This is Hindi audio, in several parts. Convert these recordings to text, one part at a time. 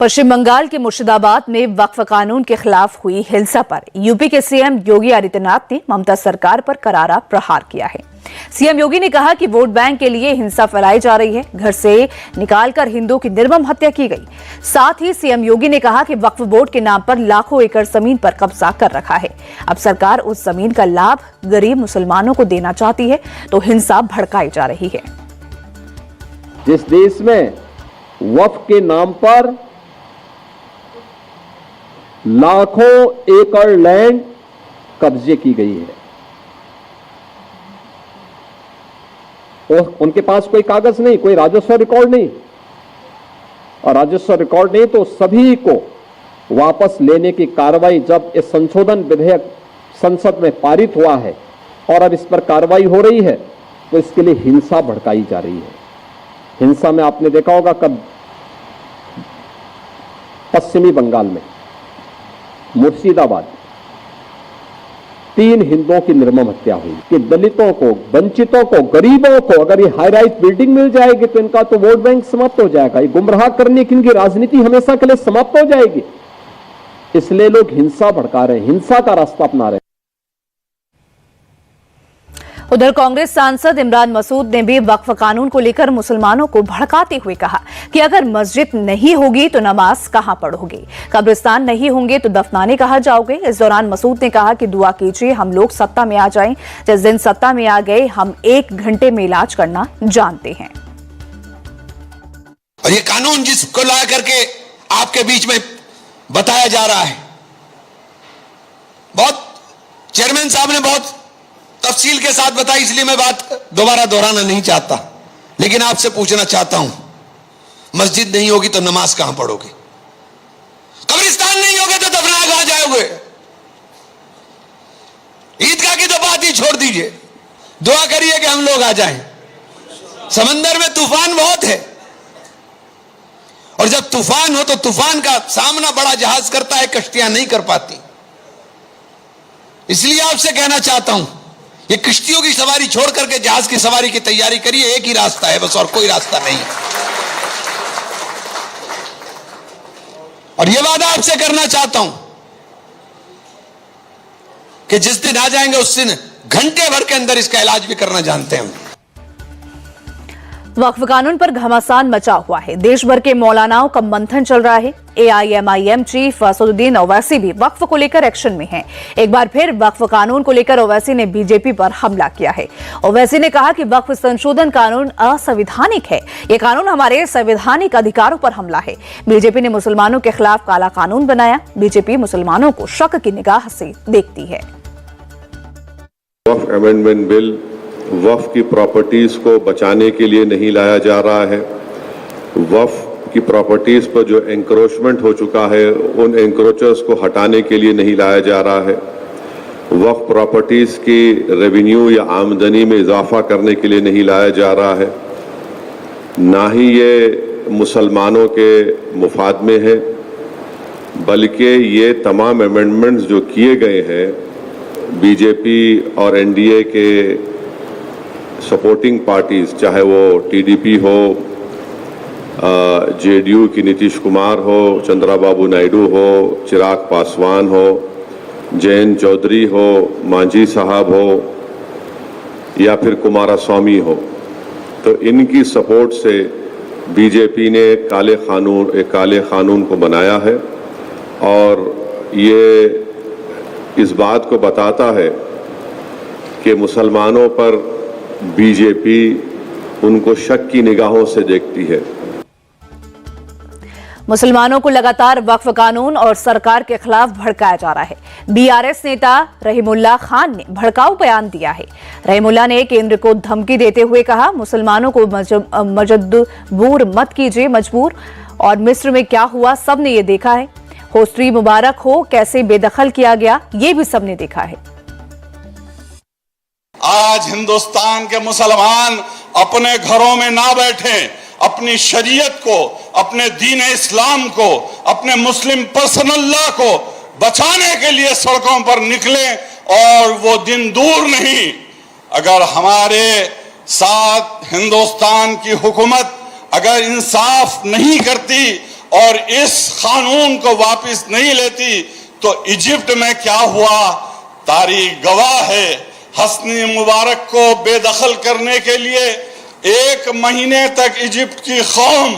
पश्चिम बंगाल के मुर्शिदाबाद में वक्फ कानून के खिलाफ हुई हिंसा पर यूपी के सीएम योगी आदित्यनाथ ने ममता सरकार पर करारा प्रहार किया है। सीएम योगी ने कहा कि वोट बैंक के लिए हिंसा फैलाई जा रही है, घर से निकालकर हिंदुओं की निर्मम हत्या की गई। साथ ही सीएम योगी ने कहा कि वक्फ बोर्ड के नाम पर लाखों एकड़ जमीन पर कब्जा कर रखा है। अब सरकार उस जमीन का लाभ गरीब मुसलमानों को देना चाहती है तो हिंसा भड़काई जा रही है। जिस देश में वक्फ के नाम पर लाखों एकड़ लैंड कब्जे की गई है और उनके पास कोई कागज नहीं, कोई राजस्व रिकॉर्ड नहीं, और राजस्व रिकॉर्ड नहीं तो सभी को वापस लेने की कार्रवाई जब इस संशोधन विधेयक संसद में पारित हुआ है और अब इस पर कार्रवाई हो रही है तो इसके लिए हिंसा भड़काई जा रही है। हिंसा में आपने देखा होगा कब पश्चिमी बंगाल में मुर्शिदाबाद 3 हिंदुओं की निर्मम हत्या हुई कि दलितों को, वंचितों को, गरीबों को अगर ये हाई राइज बिल्डिंग मिल जाएगी तो इनका तो वोट बैंक समाप्त हो जाएगा। ये गुमराह करने की इनकी राजनीति हमेशा के लिए समाप्त हो जाएगी। इसलिए लोग हिंसा भड़का रहे हैं, हिंसा का रास्ता अपना रहे हैं। उधर कांग्रेस सांसद इमरान मसूद ने भी वक्फ कानून को लेकर मुसलमानों को भड़काते हुए कहा कि अगर मस्जिद नहीं होगी तो नमाज कहां पढ़ोगे, कब्रिस्तान नहीं होंगे तो दफनाने कहां जाओगे। इस दौरान मसूद ने कहा कि दुआ कीजिए हम लोग सत्ता में आ जाएं, जिस दिन सत्ता में आ गए हम 1 घंटे में इलाज करना जानते हैं। और ये कानून जिसको ला करके आपके बीच में बताया जा रहा है, बहुत चेयरमैन साहब ने बहुत तफसील के साथ बताई, इसलिए मैं बात दोबारा दोहराना नहीं चाहता, लेकिन आपसे पूछना चाहता हूं, मस्जिद नहीं होगी तो नमाज कहां पढ़ोगे, कब्रिस्तान नहीं होगे तो दफना कहां जाओगे, ईदगाह की तो बात ही छोड़ दीजिए, दुआ करिए कि हम लोग आ जाएं। समंदर में तूफान बहुत है और जब तूफान हो तो तूफान का सामना बड़ा जहाज करता है, कश्तियां नहीं कर पाती। इसलिए आपसे कहना चाहता हूं, ये किश्तियों की सवारी छोड़ करके जहाज की सवारी की तैयारी करिए। एक ही रास्ता है बस, और कोई रास्ता नहीं। और ये वादा आपसे करना चाहता हूं कि जिस दिन आ जाएंगे उस दिन घंटे भर के अंदर इसका इलाज भी करना जानते हैं हम। वक्फ कानून पर घमासान मचा हुआ है, देश भर के मौलानाओं का मंथन चल रहा है। AIMIM चीफ असदुद्दीन ओवैसी भी वक्फ को लेकर एक्शन में हैं। एक बार फिर वक्फ कानून को लेकर ओवैसी ने बीजेपी पर हमला किया है। ओवैसी ने कहा कि वक्फ संशोधन कानून असंवैधानिक है, ये कानून हमारे संवैधानिक अधिकारों पर हमला है। बीजेपी ने मुसलमानों के खिलाफ काला कानून बनाया। बीजेपी मुसलमानों को शक की निगाह से देखती है। वक्फ अमेंडमेंट बिल वक्फ की प्रॉपर्टीज को बचाने के लिए नहीं लाया जा रहा है। वक्फ की प्रॉपर्टीज पर जो एंक्रोचमेंट हो चुका है उन एंक्रोचर्स को हटाने के लिए नहीं लाया जा रहा है। वक्फ प्रॉपर्टीज की रेवेन्यू या आमदनी में इजाफा करने के लिए नहीं लाया जा रहा है। ना ही ये मुसलमानों के मुफाद में है, बल्कि ये तमाम अमेंडमेंट्स जो किए गए हैं बीजेपी और NDA के सपोर्टिंग पार्टीज, चाहे वो TDP हो, JDU की नीतीश कुमार हो, चंद्राबाबू नायडू हो, चिराग पासवान हो, जयंत चौधरी हो, मांझी साहब हो या फिर कुमारास्वामी हो, तो इनकी सपोर्ट से बीजेपी ने एक काले कानून को बनाया है। और ये इस बात को बताता है कि मुसलमानों पर बीजेपी उनको शक की निगाहों से देखती है। मुसलमानों को लगातार वक्फ कानून और सरकार के खिलाफ भड़काया जा रहा है। BRS नेता रहीमुल्लाह खान ने भड़काऊ बयान दिया है। रहीमुल्लाह ने केंद्र को धमकी देते हुए कहा, मुसलमानों को मजबूर मत कीजिए, मजबूर। और मिस्र में क्या हुआ सबने ये देखा है। होस्ट्री मुबारक हो कैसे बेदखल किया गया ये भी सबने देखा है। आज हिंदुस्तान के मुसलमान अपने घरों में ना बैठे, अपनी शरीयत को, अपने दीन इस्लाम को, अपने मुस्लिम पर्सनल लॉ को बचाने के लिए सड़कों पर निकले। और वो दिन दूर नहीं, अगर हमारे साथ हिंदुस्तान की हुकूमत अगर इंसाफ नहीं करती और इस कानून को वापस नहीं लेती तो इजिप्ट में क्या हुआ तारीख गवाह है। हस्नी मुबारक को बेदखल करने के लिए 1 महीने तक इजिप्ट की कौम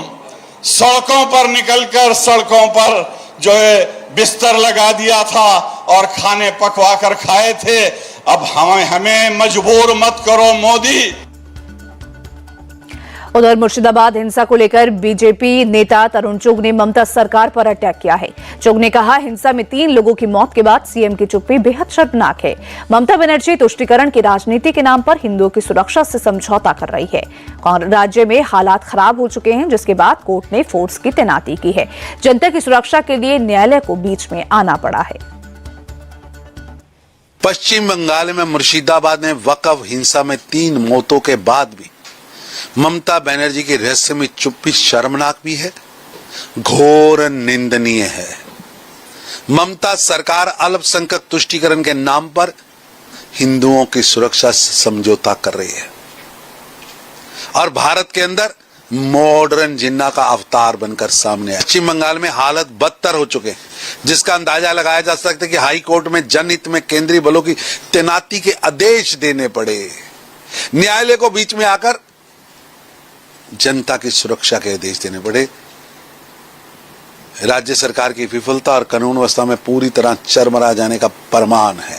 सड़कों पर निकलकर सड़कों पर जो है बिस्तर लगा दिया था और खाने पकवा कर खाए थे। अब हमें मजबूर मत करो मोदी। उधर मुर्शिदाबाद हिंसा को लेकर बीजेपी नेता तरुण चुग ने ममता सरकार पर अटैक किया है। चुग ने कहा, हिंसा में 3 लोगों की मौत के बाद सीएम की चुप्पी बेहद शर्मनाक है। ममता बनर्जी तुष्टीकरण की राजनीति के नाम पर हिंदुओं की सुरक्षा से समझौता कर रही है और राज्य में हालात खराब हो चुके हैं, जिसके बाद कोर्ट ने फोर्स की तैनाती की है। जनता की सुरक्षा के लिए न्यायालय को बीच में आना पड़ा है। पश्चिम बंगाल में मुर्शिदाबाद में वक्फ हिंसा में 3 मौतों के बाद भी ममता बनर्जी की रहस्यमय चुप्पी शर्मनाक भी है, घोर निंदनीय है। ममता सरकार अल्पसंख्यक तुष्टीकरण के नाम पर हिंदुओं की सुरक्षा से समझौता कर रही है और भारत के अंदर मॉडर्न जिन्ना का अवतार बनकर सामने आया। पश्चिम बंगाल में हालत बदतर हो चुके हैं, जिसका अंदाजा लगाया जा सकता है कि हाई कोर्ट में जनहित में केंद्रीय बलों की तैनाती के आदेश देने पड़े। न्यायालय को बीच में आकर जनता की सुरक्षा के आदेश देने पड़े। राज्य सरकार की विफलता और कानून व्यवस्था में पूरी तरह चरमरा जाने का प्रमाण है।